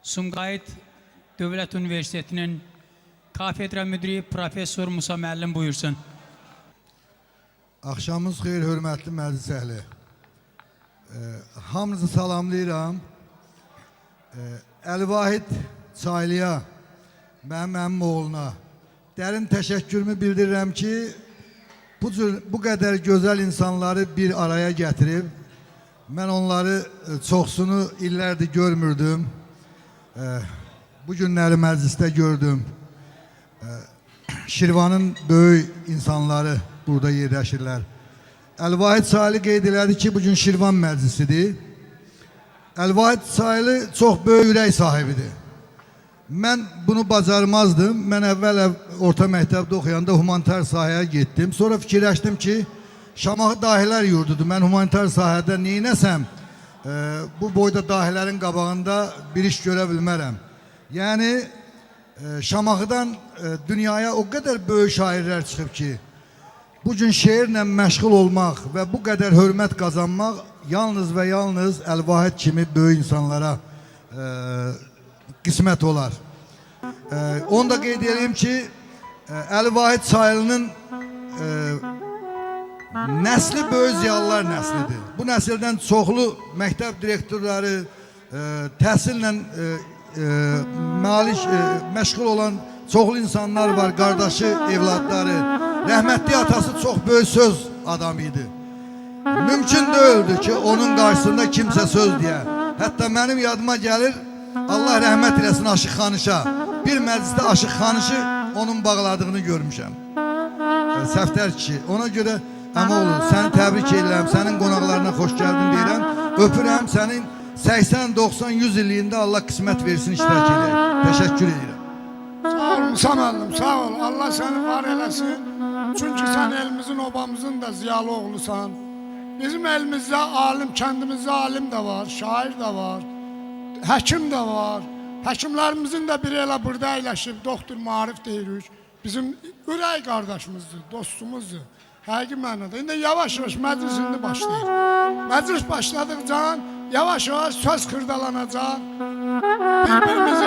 Sumqayıt Dövlət Universitetinin kafedra müdiri Profesör Musa müəllim buyursun. Axşamınız xeyir, hörmətli məclis əhli. Hamınızı salamlayıram. Əlvahid Çaylıya, mənim əmim oğluna dərin təşəkkürümü bildirirəm ki, bu qədər gözəl insanları bir araya gətirib, mən onları çoxsunu illərdir görmürdüm. Bu günləri məclisdə gördüm. Şirvanın böyük insanları burada yerləşirlər. Əlvahid Çaylı qeyd elədi ki, bugün Şirvan məclisidir. Əlvahid Çaylı çox böyük ürək sahibidir. Mən bunu bacarmazdım. Mən əvvəl orta məktəbdə oxuyanda humanitar sahəyə getdim. Sonra fikirləşdim ki, Şamaxı Dahilər yurdudur. Mən humanitar sahədə neynəsəm, bu boyda dahilərin qabağında bir iş görə bilmərəm. Yəni, Şamaxıdan dünyaya o qədər böyük şairlər çıxıb ki, bugün şeirlə məşğul olmaq və bu qədər hörmət qazanmaq yalnız və yalnız Əlvahid kimi böyük insanlara qismət olar. Onu da qeyd edeyim ki, Əlvahid Çaylı'nın nəsli böyük ziyalılar nəslidir. Bu nəsildən çoxlu məktəb direktorları, təhsillə məşğul olan çoxlu insanlar var, qardaşı, evladları. Rəhmətli atası çox böyük söz adamı idi. Mümkün deyildi ki, onun qarşısında kimsə söz deyə. Hətta mənim yadıma gəlir, Allah rəhmət eləsin Aşıq Xanışa. Bir məclisdə Aşıq Xanışı onun bağladığını görmüşəm. Səftər kişi. Ona görə əmoğlu, səni təbrik edirəm, sənin qonaqlarına xoş gəldin deyirəm. Öpürəm, sənin 80, 90, 100 illiyində Allah qismət versin, iştirak edək. Təşəkkür edirəm. Sağ ol Musa müəllim, sağ ol. Allah səni var eləsin. Çünki sən elimizin, obamızın da ziyalı oğlusan. Bizim elimizdə alim, kəndimizdə alim də var, şair də var, həkim də var. Həkimlərimizin də biri elə burada əyləşib, doktor Marif deyirik. Bizim ürək qardaşımızdır, dostumuzdur. Həqiqi mənada. İndi yavaş-yavaş məclis indi başlayır. Məclis başladıqca yavaş-yavaş söz xırdalanacaq. Bir-birimizi